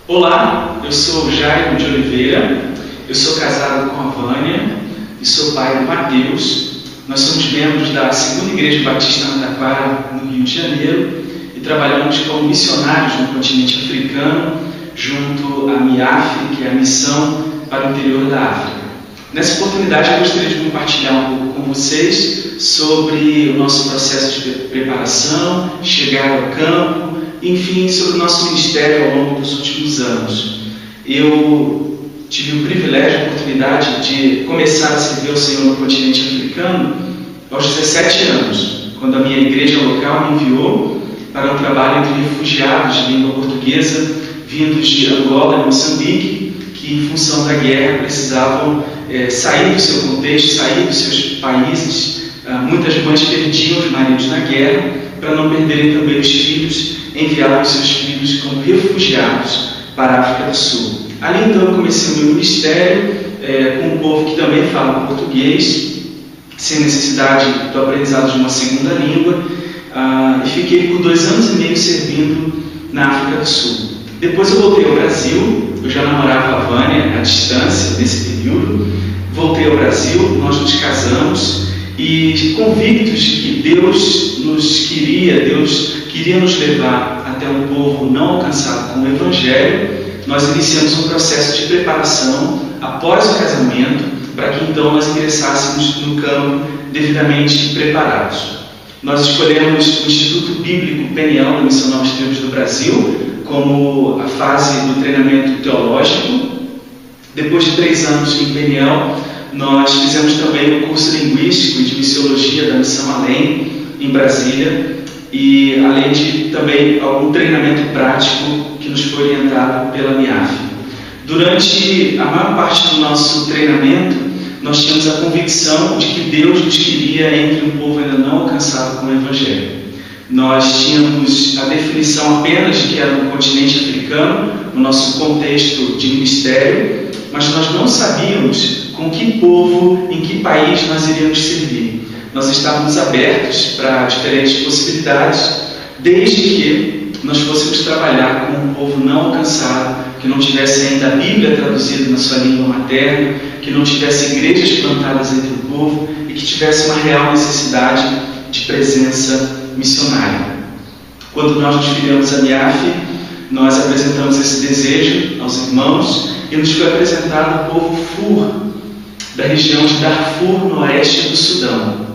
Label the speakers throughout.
Speaker 1: Olá, eu sou Jairo de Oliveira, eu sou casado com a Vânia e sou pai do Mateus. Nós somos membros da Segunda Igreja Batista na Taquara, no Rio de Janeiro, e trabalhamos como missionários no continente africano, junto à MIAF, que é a Missão para o Interior da África. Nessa oportunidade, eu gostaria de compartilhar um pouco com vocês sobre o nosso processo de preparação, chegar ao campo, enfim, sobre o nosso ministério ao longo dos últimos anos. Eu tive o privilégio, a oportunidade de começar a servir ao Senhor no continente africano aos 17 anos, quando a minha igreja local me enviou para um trabalho entre refugiados de língua portuguesa vindos de Angola e Moçambique, que em função da guerra precisavam sair do seu contexto, sair dos seus países. Muitas mães perdiam os maridos na guerra para não perderem também os filhos, enviaram seus filhos como refugiados para a África do Sul. Ali então eu comecei o meu ministério com um povo que também fala português, sem necessidade do aprendizado de uma segunda língua, e fiquei por 2 anos e meio servindo na África do Sul. Depois eu voltei ao Brasil, eu já namorava a Vânia à distância nesse período, voltei ao Brasil, nós nos casamos e convictos de que Deus queria nos levar até um povo não alcançado com o Evangelho, nós iniciamos um processo de preparação após o casamento, para que então nós ingressássemos no campo devidamente preparados. Nós escolhemos o Instituto Bíblico Peniel da Missão Novos Tempos do Brasil como a fase do treinamento teológico. Depois de 3 anos em Peniel, nós fizemos também o curso linguístico e de missiologia da Missão Além, em Brasília, e além de também algum treinamento prático que nos foi orientado pela MIAF. Durante a maior parte do nosso treinamento, nós tínhamos a convicção de que Deus nos queria entre um povo ainda não alcançado com o Evangelho. Nós tínhamos a definição apenas de que era no continente africano, no nosso contexto de ministério, mas nós não sabíamos com que povo, em que país nós iríamos servir. Nós estávamos abertos para diferentes possibilidades, desde que nós fôssemos trabalhar com um povo não alcançado, que não tivesse ainda a Bíblia traduzida na sua língua materna, que não tivesse igrejas plantadas entre o povo e que tivesse uma real necessidade de presença missionária. Quando nós nos filiamos à MIAF, nós apresentamos esse desejo aos irmãos e nos foi apresentado o povo Fur, da região de Darfur, no oeste do Sudão.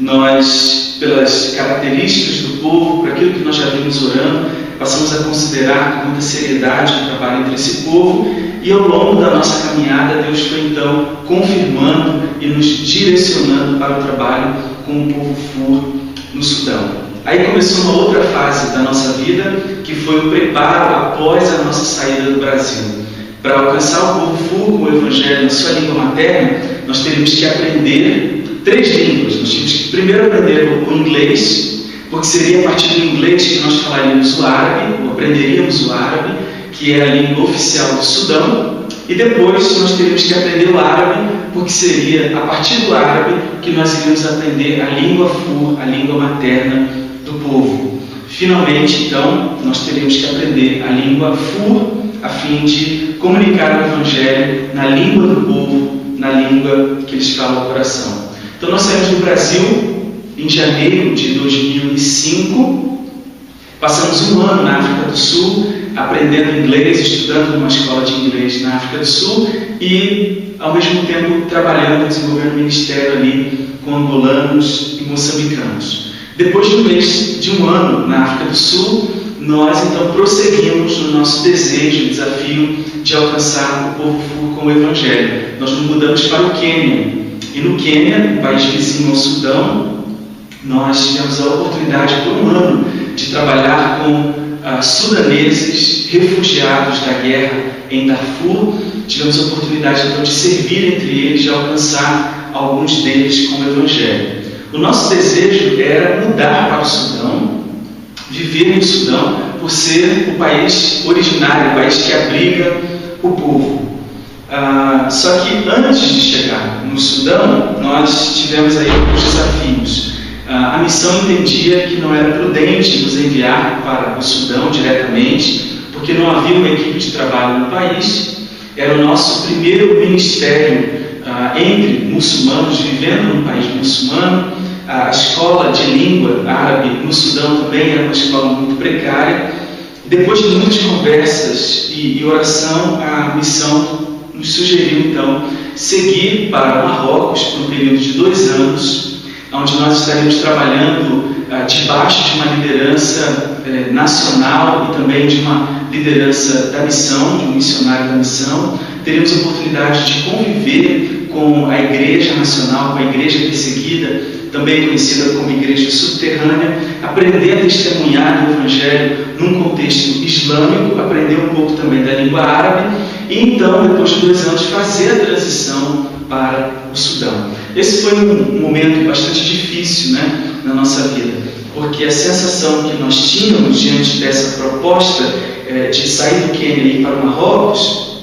Speaker 1: Nós, pelas características do povo, por aquilo que nós já vimos orando, passamos a considerar com muita seriedade o trabalho entre esse povo, e ao longo da nossa caminhada, Deus foi então confirmando e nos direcionando para o trabalho com o povo Fur no Sudão. Aí começou uma outra fase da nossa vida, que foi o preparo após a nossa saída do Brasil. Para alcançar o povo Fur com o Evangelho na sua língua materna, nós teríamos que aprender 3 línguas. Nós tínhamos que primeiro aprender o inglês, porque seria a partir do inglês que nós falaríamos o árabe, ou aprenderíamos o árabe, que é a língua oficial do Sudão, e depois nós teríamos que aprender o árabe, porque seria a partir do árabe que nós iríamos aprender a língua Fur, a língua materna do povo. Finalmente, então, nós teríamos que aprender a língua Fur, a fim de comunicar o Evangelho na língua do povo, na língua que eles falam ao coração. Então nós saímos do Brasil em janeiro de 2005, passamos 1 ano na África do Sul, aprendendo inglês, estudando numa escola de inglês na África do Sul e, ao mesmo tempo, trabalhando, desenvolvendo ministério ali com angolanos e moçambicanos. Depois de um ano na África do Sul, nós então prosseguimos no nosso desejo, desafio de alcançar o povo Fur com o Evangelho. Nós nos mudamos para o Quênia. E no Quênia, um país vizinho ao Sudão, nós tivemos a oportunidade por 1 ano de trabalhar com sudaneses refugiados da guerra em Darfur. Tivemos a oportunidade então de servir entre eles, de alcançar alguns deles com o Evangelho. O nosso desejo era mudar para o Sudão, viver no Sudão, por ser o país originário, o país que abriga o povo. Só que antes de chegar no Sudão, nós tivemos aí alguns desafios. A missão entendia que não era prudente nos enviar para o Sudão diretamente, porque não havia uma equipe de trabalho no país. Era o nosso primeiro ministério entre muçulmanos, vivendo num país muçulmano. A escola de língua árabe no Sudão também era uma escola muito precária. Depois de muitas conversas e oração, a missão nos sugeriu então seguir para Marrocos por um período de 2 anos, onde nós estaríamos trabalhando debaixo de uma liderança nacional e também de uma liderança da missão, de um missionário da missão. Teríamos a oportunidade de conviver com a igreja nacional, com a igreja perseguida, também conhecida como igreja subterrânea, aprender a testemunhar o Evangelho num contexto islâmico, aprender um pouco também da língua árabe e então, depois de 2 anos, fazer a transição para o Sudão. Esse foi um momento bastante difícil, na nossa vida, porque a sensação que nós tínhamos diante dessa proposta de sair do Quênia e ir para o Marrocos,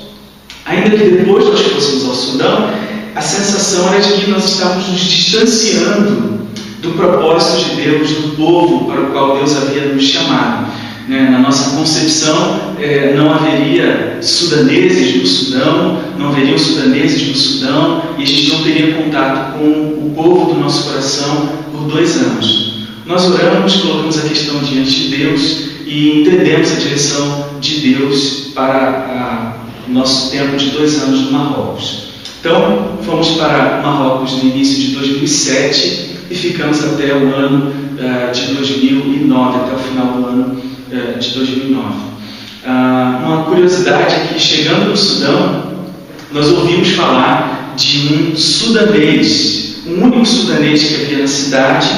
Speaker 1: ainda que depois nós fôssemos ao Sudão, a sensação era de que nós estávamos nos distanciando do propósito de Deus, do povo para o qual Deus havia nos chamado. Na nossa concepção, não haveria sudaneses no Sudão, não haveriam sudaneses no Sudão, e a gente não teria contato com o povo do nosso coração por 2 anos. Nós oramos, colocamos a questão diante de Deus e entendemos a direção de Deus para o nosso tempo de 2 anos no Marrocos. Então, fomos para Marrocos no início de 2007 e ficamos até o ano de 2009, até o final do ano de 2009. Uma curiosidade é que, chegando no Sudão, nós ouvimos falar de um sudanês, um único sudanês que havia na cidade,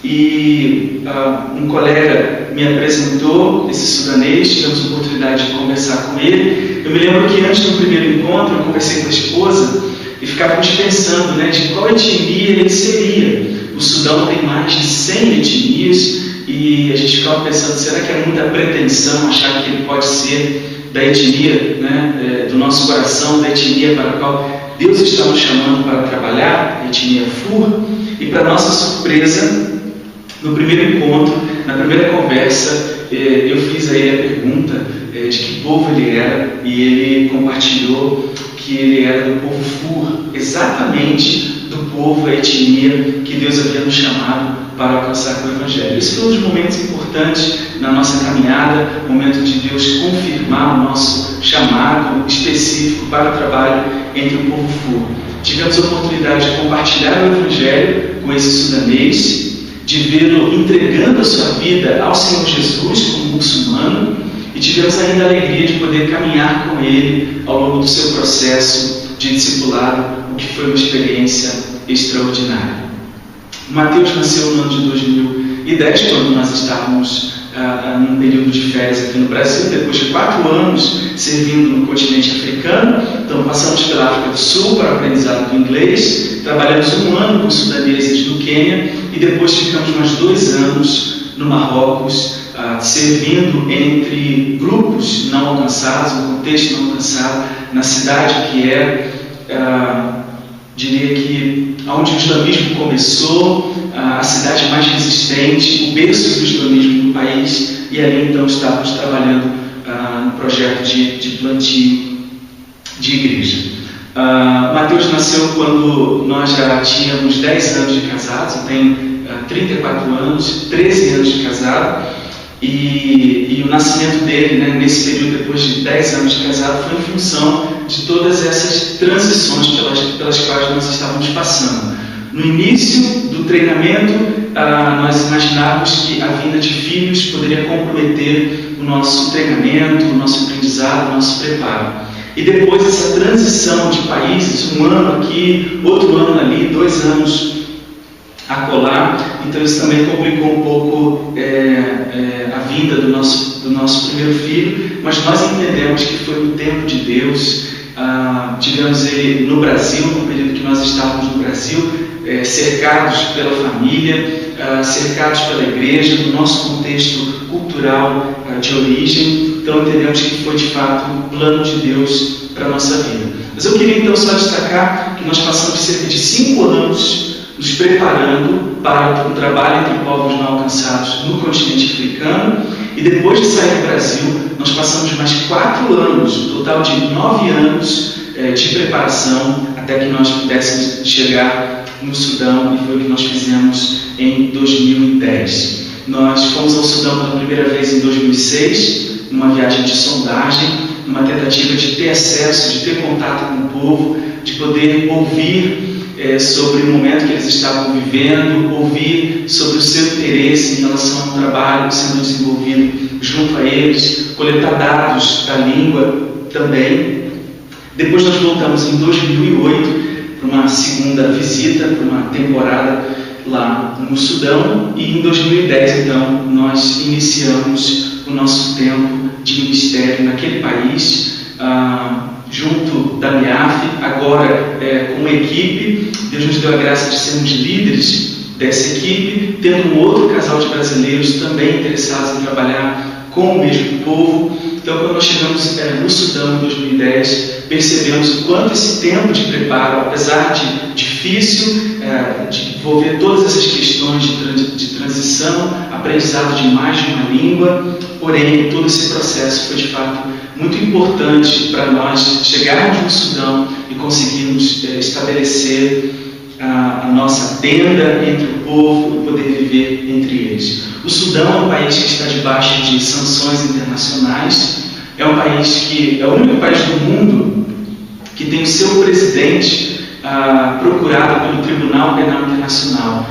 Speaker 1: e um colega me apresentou esse sudanês, tivemos a oportunidade de conversar com ele. Eu me lembro que antes do primeiro encontro eu conversei com a esposa e ficávamos pensando de qual etnia ele seria. O Sudão tem mais de 100 etnias e a gente ficava pensando, será que é muita pretensão achar que ele pode ser da etnia, do nosso coração, da etnia para a qual Deus está nos chamando para trabalhar, a etnia Fur? E para nossa surpresa, no primeiro encontro, na primeira conversa, eu fiz a ele a pergunta de que povo ele era, e ele compartilhou que ele era do povo Fur, exatamente do povo, a etnia que Deus havia nos chamado para alcançar com o Evangelho. Esse foi um dos momentos importantes na nossa caminhada, momento de Deus confirmar o nosso chamado específico para o trabalho entre o povo Fur. Tivemos a oportunidade de compartilhar o Evangelho com esse sudanês, de vê-lo entregando a sua vida ao Senhor Jesus como muçulmano, e tivemos ainda a alegria de poder caminhar com ele ao longo do seu processo de discipulado, o que foi uma experiência extraordinária. O Mateus nasceu no ano de 2010, quando nós estávamos num período de férias aqui no Brasil, depois de 4 anos servindo no continente africano. Então passamos pela África do Sul para o aprendizado do inglês, trabalhamos 1 ano com sudaneses no Quênia e depois ficamos mais 2 anos no Marrocos, servindo entre grupos não alcançados, um contexto não alcançado, na cidade que é, diria que, onde o islamismo começou, a cidade mais resistente, o berço do islamismo no país, e ali então estávamos trabalhando no projeto de plantio de igreja. Mateus nasceu quando nós já tínhamos 10 anos de casados, eu tenho 34 anos, 13 anos de casado, e o nascimento dele, nesse período, depois de 10 anos de casado, foi em função de todas essas transições pelas quais nós estávamos passando. No início do treinamento, nós imaginávamos que a vinda de filhos poderia comprometer o nosso treinamento, o nosso aprendizado, o nosso preparo. E depois essa transição de países, 1 ano aqui, outro ano ali, 2 anos acolá, então isso também complicou um pouco a vinda do nosso primeiro filho, mas nós entendemos que foi no tempo de Deus. Tivemos ele no Brasil, no período que nós estávamos no Brasil, cercados pela família, cercados pela igreja, no nosso contexto cultural de origem. Então entendemos que foi de fato um plano de Deus para a nossa vida. Mas eu queria então só destacar que nós passamos cerca de 5 anos nos preparando para um trabalho entre povos não alcançados no continente africano. E depois de sair do Brasil, nós passamos mais 4 anos, um total de 9 anos de preparação até que nós pudéssemos chegar no Sudão, e foi o que nós fizemos em 2010. Nós fomos ao Sudão pela primeira vez em 2006, numa viagem de sondagem, numa tentativa de ter acesso, de ter contato com o povo, de poder ouvir sobre o momento que eles estavam vivendo, ouvir sobre o seu interesse em relação ao trabalho sendo desenvolvido junto a eles, coletar dados da língua também. Depois nós voltamos em 2008 para uma segunda visita, para uma temporada lá no Sudão, e em 2010 então nós iniciamos o nosso tempo de ministério naquele país, junto da MIAF, agora com uma equipe. Deus nos deu a graça de sermos líderes dessa equipe, tendo um outro casal de brasileiros também interessados em trabalhar com o mesmo povo. Então, quando nós chegamos no Sudão em 2010, percebemos o quanto esse tempo de preparo, apesar de difícil, de envolver todas essas questões de transição, aprendizado de mais de uma língua, porém, todo esse processo foi de fato muito importante para nós chegarmos no Sudão e conseguirmos estabelecer a nossa tenda entre o povo e poder viver entre eles. O Sudão é um país que está debaixo de sanções internacionais, é um país que é o único país do mundo que tem o seu presidente procurado pelo Tribunal Penal Internacional.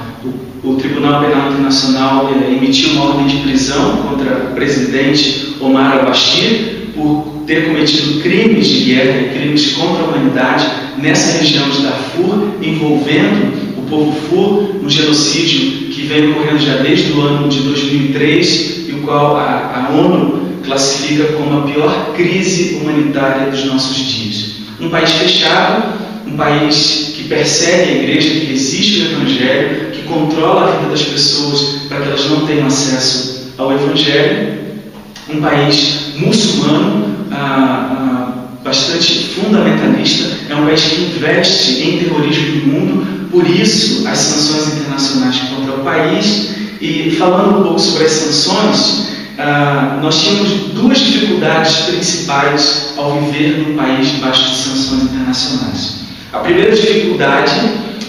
Speaker 1: O Tribunal Penal Internacional emitiu uma ordem de prisão contra o presidente Omar al-Bashir por ter cometido crimes de guerra e crimes contra a humanidade nessa região de Darfur, envolvendo o povo Fur, um genocídio que vem ocorrendo já desde o ano de 2003, e o qual a ONU classifica como a pior crise humanitária dos nossos dias. Um país fechado, um país que persegue a igreja, que resiste ao Evangelho, que controla a vida das pessoas para que elas não tenham acesso ao Evangelho, um país muçulmano, bastante fundamentalista, é um país que investe em terrorismo no mundo, por isso as sanções internacionais contra o país. E falando um pouco sobre as sanções, nós tínhamos 2 dificuldades principais ao viver num país debaixo de sanções internacionais. A primeira dificuldade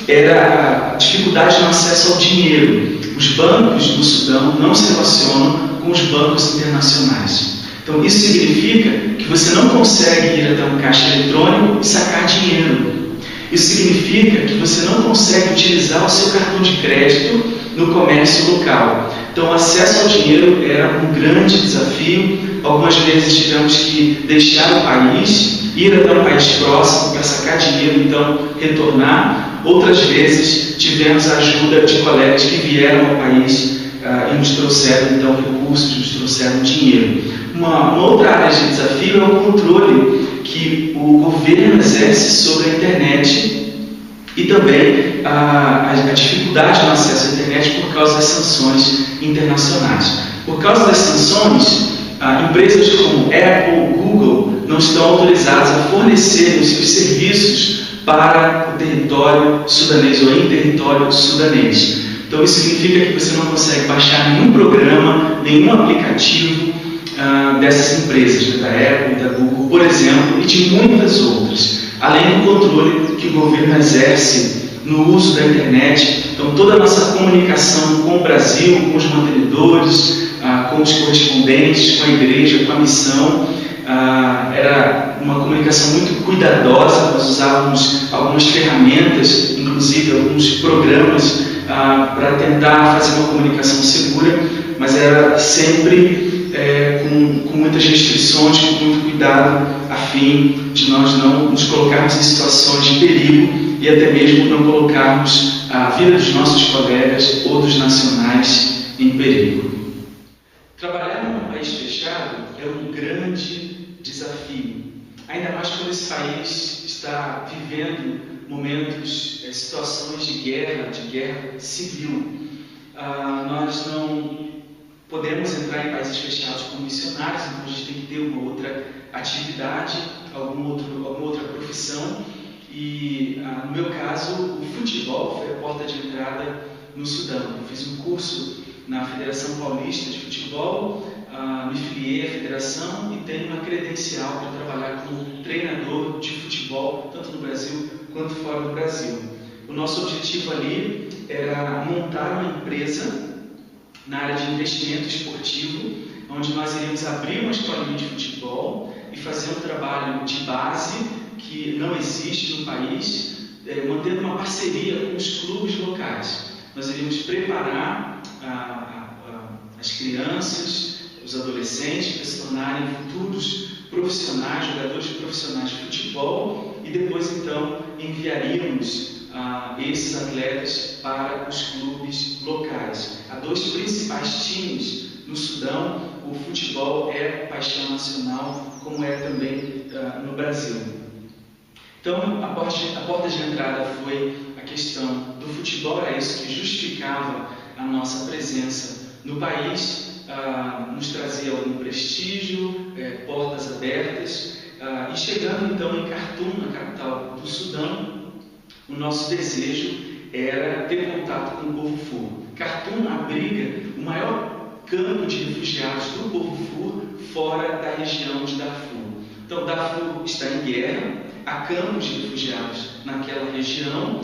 Speaker 1: era a dificuldade no acesso ao dinheiro. Os bancos do Sudão não se relacionam com os bancos internacionais. Então, isso significa que você não consegue ir até um caixa eletrônico e sacar dinheiro. Isso significa que você não consegue utilizar o seu cartão de crédito no comércio local. Então, o acesso ao dinheiro era um grande desafio. Algumas vezes tivemos que deixar o país, ir até um país próximo para sacar dinheiro, então retornar. Outras vezes tivemos a ajuda de colegas que vieram ao país e nos trouxeram então recursos, nos trouxeram dinheiro. Uma outra área de desafio é o controle que o governo exerce sobre a internet e também a dificuldade no acesso à internet por causa das sanções internacionais. Por causa das sanções, empresas como Apple, Google não estão autorizadas a fornecer os seus serviços para o território sudanês ou em território sudanês. Então isso significa que você não consegue baixar nenhum programa, nenhum aplicativo dessas empresas, da Apple, da Google, por exemplo, e de muitas outras, além do controle que o governo exerce no uso da internet. Então toda a nossa comunicação com o Brasil, com os mantenedores, com os correspondentes, com a igreja, com a missão, era uma comunicação muito cuidadosa. Nós usávamos algumas ferramentas, inclusive alguns programas para tentar fazer uma comunicação segura, mas era sempre com muitas restrições, com muito cuidado, a fim de nós não nos colocarmos em situações de perigo e até mesmo não colocarmos a vida dos nossos colegas ou dos nacionais em perigo. Trabalhar num país fechado é um grande desafio, ainda mais quando esse país está vivendo momentos, situações de guerra civil. Nós não podemos entrar em países fechados como missionários, então a gente tem que ter uma outra atividade, alguma outra profissão, E no meu caso, o futebol foi a porta de entrada no Sudão. Eu fiz um curso na Federação Paulista de Futebol, me filiei à federação e tenho uma credencial para trabalhar como treinador de futebol, tanto no Brasil quanto fora do Brasil. O nosso objetivo ali era montar uma empresa na área de investimento esportivo, onde nós iríamos abrir uma escolinha de futebol e fazer um trabalho de base que não existe no país, mantendo uma parceria com os clubes locais. Nós iríamos preparar as crianças, os adolescentes para se tornarem futuros profissionais, jogadores profissionais de futebol, e depois então enviaríamos esses atletas para os clubes locais. Há dois principais times no Sudão. O futebol é paixão nacional, como é também no Brasil. Então, a porta de entrada foi a questão do futebol, era isso que justificava a nossa presença no país, nos trazia algum prestígio, portas abertas, e chegando então em Khartoum, na capital do Sudão, o nosso desejo era ter contato com o povo Fur. Khartoum abriga o maior campo de refugiados do povo Fur fora da região de Darfur. Então, Darfur está em guerra, há campos de refugiados naquela região,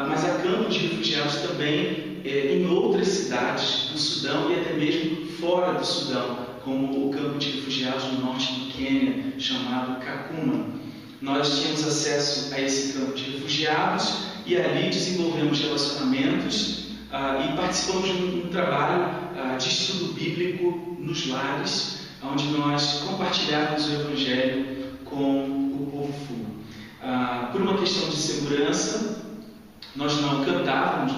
Speaker 1: mas há campos de refugiados também em outras cidades do Sudão e até mesmo fora do Sudão, como o campo de refugiados no norte do Quênia, chamado Kakuma. Nós tínhamos acesso a esse campo de refugiados e ali desenvolvemos relacionamentos e participamos de um trabalho de estudo bíblico nos lares, onde nós compartilhávamos o Evangelho com o povo Fur. Por uma questão de segurança, nós não cantávamos,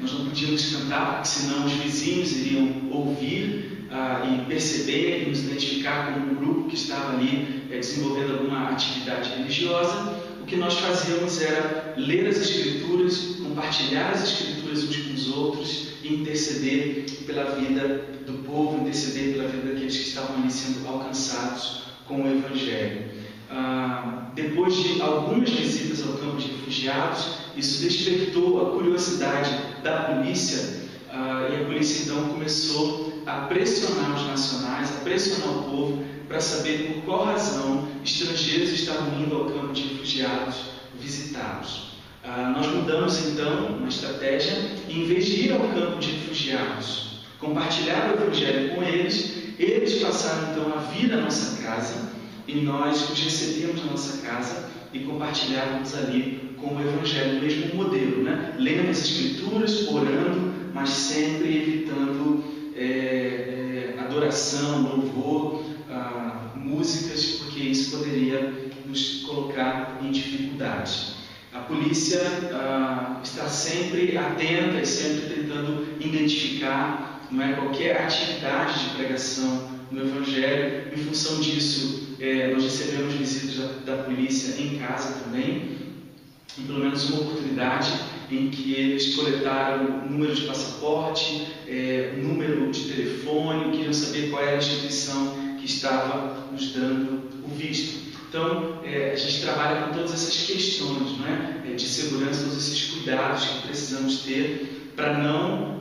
Speaker 1: nós não podíamos cantar, porque senão os vizinhos iriam ouvir e perceber e nos identificar como um grupo que estava ali desenvolvendo alguma atividade religiosa. O que nós fazíamos era ler as Escrituras, compartilhar as Escrituras uns com os outros e interceder pela vida do povo, interceder pela vida daqueles que estavam ali sendo alcançados com o Evangelho. Depois de algumas visitas ao campo de refugiados, isso despertou a curiosidade da polícia, e a polícia então começou a pressionar os nacionais, a pressionar o povo para saber por qual razão estrangeiros estavam indo ao campo de refugiados visitá-los. Nós mudamos então uma estratégia e, em vez de ir ao campo de refugiados, compartilhar o Evangelho com eles passaram então a vir à nossa casa e nós os recebíamos na nossa casa e compartilhávamos ali com o Evangelho, o mesmo modelo, lendo as Escrituras, orando, mas sempre evitando adoração, louvor, músicas, porque isso poderia nos colocar em dificuldade. A polícia está sempre atenta e sempre tentando identificar qualquer atividade de pregação no Evangelho. Em função disso, nós recebemos visitas da polícia em casa também, e pelo menos uma oportunidade em que eles coletaram número de passaporte, número de telefone, queriam saber qual era a instituição que estava nos dando o visto. Então, a gente trabalha com todas essas questões de segurança, todos esses cuidados que precisamos ter para não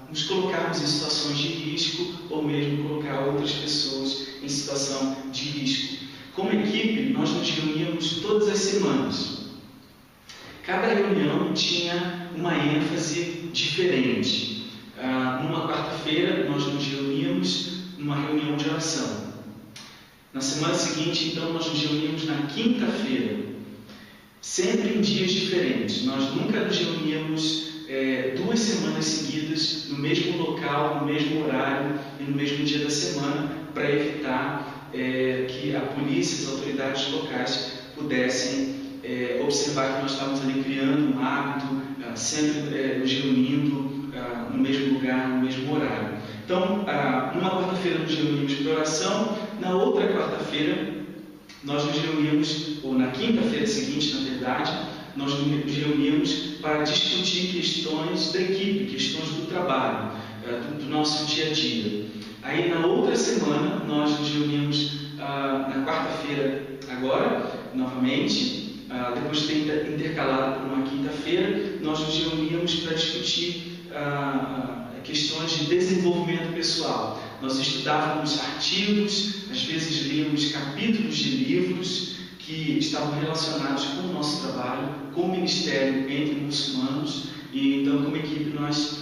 Speaker 1: nos colocarmos em situações de risco ou mesmo colocar outras pessoas em situação de risco. Como equipe, nós nos reuníamos todas as semanas. Cada reunião tinha uma ênfase diferente. Numa quarta-feira, nós nos reuníamos numa reunião de oração. Na semana seguinte, então, nós nos reuníamos na quinta-feira, sempre em dias diferentes. Nós nunca nos reuníamos 2 semanas seguidas no mesmo local, no mesmo horário e no mesmo dia da semana, para evitar que a polícia e as autoridades locais pudessem observar que nós estávamos ali criando um hábito, sempre nos reunindo no mesmo lugar, no mesmo horário. Então, numa quarta-feira nos reunimos para oração, na outra quarta-feira nós nos reuníamos, ou na quinta-feira seguinte, na verdade, nós nos reuníamos para discutir questões da equipe, questões do trabalho, do nosso dia a dia. Aí, na outra semana, nós nos reuníamos na quarta-feira agora, novamente, depois de ter intercalado por uma quinta-feira, nós nos reuníamos para discutir questões de desenvolvimento pessoal. Nós estudávamos artigos, às vezes líamos capítulos de livros que estavam relacionados com o nosso trabalho, com o ministério entre muçulmanos, e então, como equipe, nós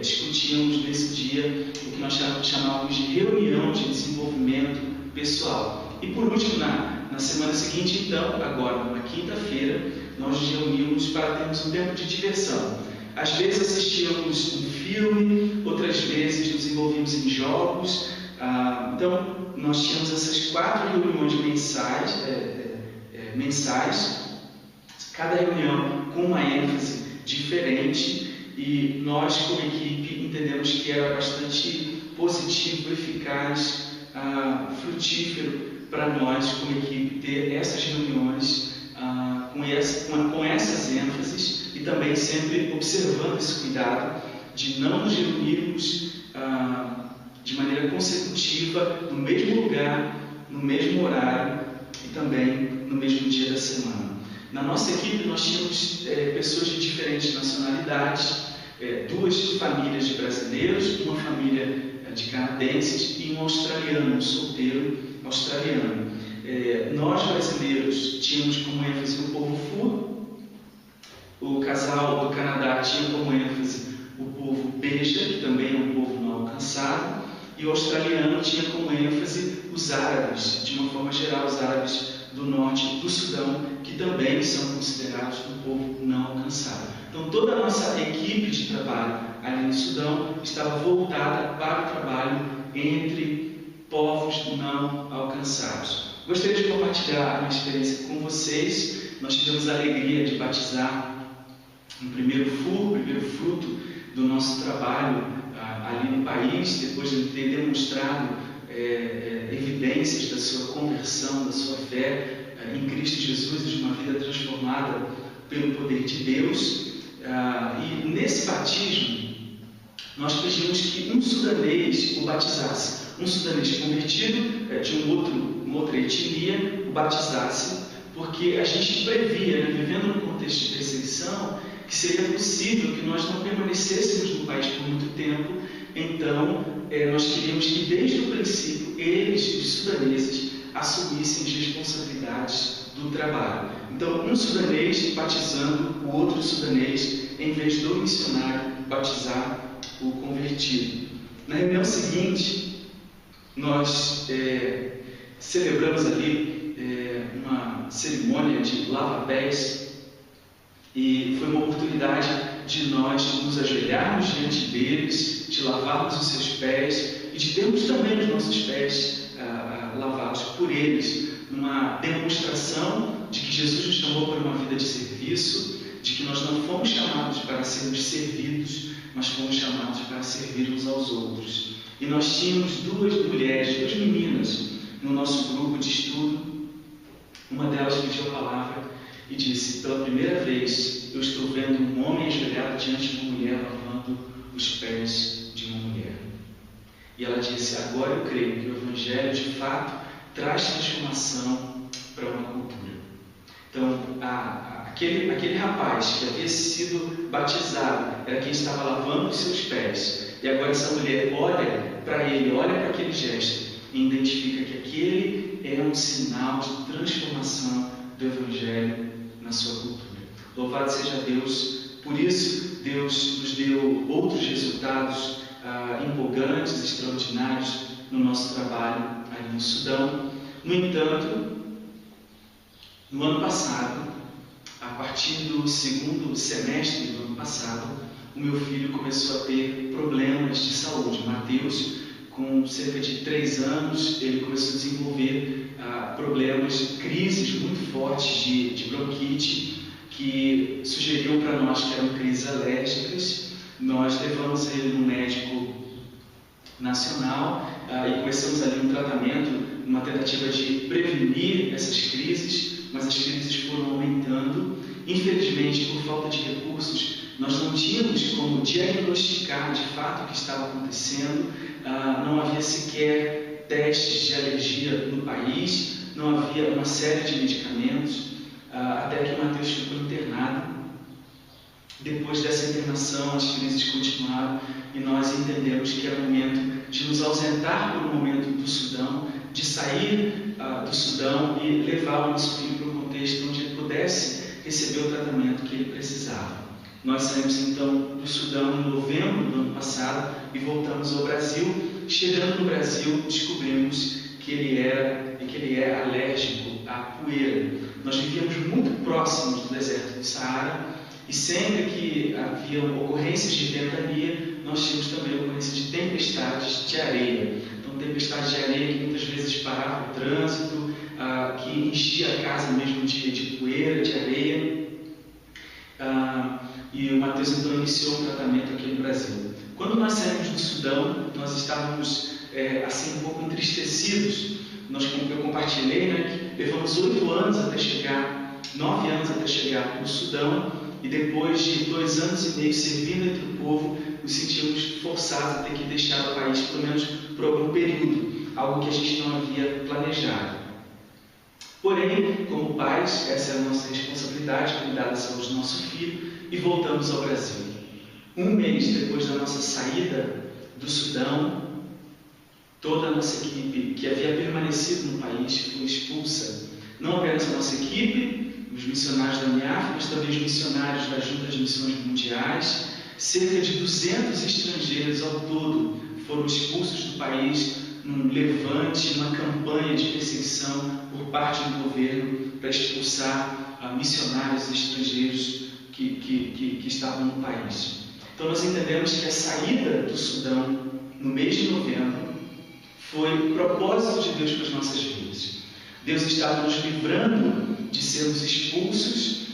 Speaker 1: discutíamos nesse dia o que nós chamávamos de reunião de desenvolvimento pessoal. E por último, na semana seguinte, então, agora, numa quinta-feira, nós nos reunimos para termos um tempo de diversão. Às vezes assistíamos um filme, outras vezes nos envolvíamos em jogos. Então, nós tínhamos essas 4 reuniões mensais, cada reunião com uma ênfase diferente, e nós, como equipe, entendemos que era bastante positivo, eficaz, frutífero para nós, como equipe, ter essas reuniões com essas ênfases, e também sempre observando esse cuidado de não nos reunirmos de maneira consecutiva no mesmo lugar, no mesmo horário e também no mesmo dia da semana. Na nossa equipe nós tínhamos pessoas de diferentes nacionalidades, 2 famílias de brasileiros, uma família de canadenses e um australiano, um solteiro australiano. Nós brasileiros tínhamos como ênfase o povo Fur, o casal do Canadá tinha como ênfase o povo Beja, que também é um povo não alcançado, e o australiano tinha como ênfase os árabes, de uma forma geral, os árabes do norte do Sudão, que também são considerados um povo não alcançado. Então, toda a nossa equipe de trabalho ali no Sudão estava voltada para o trabalho entre povos não alcançados. Gostaria de compartilhar uma experiência com vocês. Nós tivemos a alegria de batizar um primeiro fruto do nosso trabalho ali no país, depois de ter demonstrado evidências da sua conversão, da sua fé em Cristo Jesus, de uma vida transformada pelo poder de Deus. E nesse batismo, nós pedimos que um sudanês o batizasse. Um sudanês convertido de uma outra etnia o batizasse, porque a gente previa, vivendo num contexto de perseguição, que seria possível que nós não permanecêssemos no país por muito tempo. Então, nós queríamos que desde o princípio eles, os sudaneses, assumissem as responsabilidades do trabalho. Então, um sudanês batizando o outro sudanês, em vez do missionário batizar o convertido. Na reunião seguinte, nós celebramos ali uma cerimônia de lava-pés, e foi uma oportunidade de nós nos ajoelharmos diante deles, de lavarmos os seus pés e de termos também os nossos pés lavados por eles, uma demonstração de que Jesus nos chamou para uma vida de serviço, de que nós não fomos chamados para sermos servidos, mas fomos chamados para servir uns aos outros. E nós tínhamos 2 mulheres, 2 meninas no nosso grupo de estudo. Uma delas pediu a palavra e disse: pela primeira vez eu estou vendo um homem ajoelhado diante de uma mulher lavando os pés de uma mulher. E ela disse: agora eu creio que o Evangelho de fato traz transformação para uma cultura. Então, aquele rapaz que havia sido batizado era quem estava lavando os seus pés, e agora essa mulher olha para ele, olha para aquele gesto e identifica que aquele é um sinal de transformação do Evangelho na sua cultura. Louvado seja Deus. Por isso, Deus nos deu outros resultados empolgantes, extraordinários no nosso trabalho ali no Sudão. No entanto, no ano passado, a partir do segundo semestre do ano passado, o meu filho começou a ter problemas de saúde. Mateus, com cerca de 3 anos, ele começou a desenvolver problemas, crises muito fortes de bronquite, que sugeriam para nós que eram crises alérgicas. Nós levamos ele no médico nacional e começamos ali um tratamento, uma tentativa de prevenir essas crises, mas as crises foram aumentando. Infelizmente, por falta de recursos, nós não tínhamos como diagnosticar de fato o que estava acontecendo. Não havia sequer testes de alergia no país, não havia uma série de medicamentos. até que Mateus ficou internado. Depois dessa internação, as crises continuaram e nós entendemos que era o momento de nos ausentar por um momento do Sudão, de sair do Sudão e levar o nosso filho para um contexto onde ele pudesse receber o tratamento que ele precisava. Nós saímos então do Sudão em novembro do ano passado e voltamos ao Brasil. Chegando no Brasil, descobrimos que ele é alérgico à poeira. Nós vivíamos muito próximos do deserto do Saara e sempre que haviam ocorrências de ventania, nós tínhamos também ocorrências de tempestades de areia. Então, tempestades de areia que muitas vezes paravam o trânsito, que enchia a casa mesmo de poeira, de areia. E o Mateus então iniciou um tratamento aqui no Brasil. Quando nós saímos do Sudão, nós estávamos assim um pouco entristecidos. Eu compartilhei, né, que levamos 8 anos até chegar, 9 anos até chegar no Sudão, e depois de 2 anos e meio servindo entre o povo, nos sentimos forçados a ter que deixar o país, pelo menos por algum período, algo que a gente não havia planejado. Porém, como pais, essa é a nossa responsabilidade, cuidar da saúde do nosso filho, e voltamos ao Brasil. 1 mês depois da nossa saída do Sudão, toda a nossa equipe que havia permanecido no país foi expulsa. Não apenas a nossa equipe, os missionários da MIAF, mas também os missionários da Junta de Missões Mundiais. Cerca de 200 estrangeiros ao todo foram expulsos do país num levante, numa campanha de perseguição por parte do governo para expulsar missionários estrangeiros que estavam no país. Então nós entendemos que a saída do Sudão no mês de novembro foi o propósito de Deus para as nossas vidas. Deus estava nos livrando de sermos expulsos,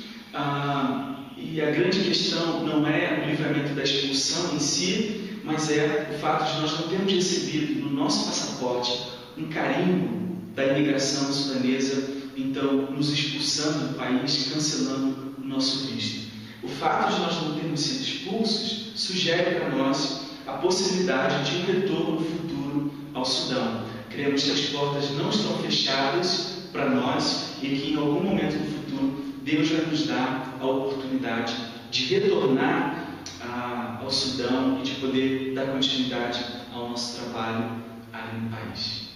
Speaker 1: e a grande questão não é o livramento da expulsão em si, mas é o fato de nós não termos recebido no nosso passaporte um carimbo da imigração sudanesa, então nos expulsando do país, cancelando o nosso visto. O fato de nós não termos sido expulsos sugere para nós a possibilidade de um retorno futuro ao Sudão. Cremos que as portas não estão fechadas para nós e que em algum momento no futuro Deus vai nos dar a oportunidade de retornar ao Sudão e de poder dar continuidade ao nosso trabalho ali no país.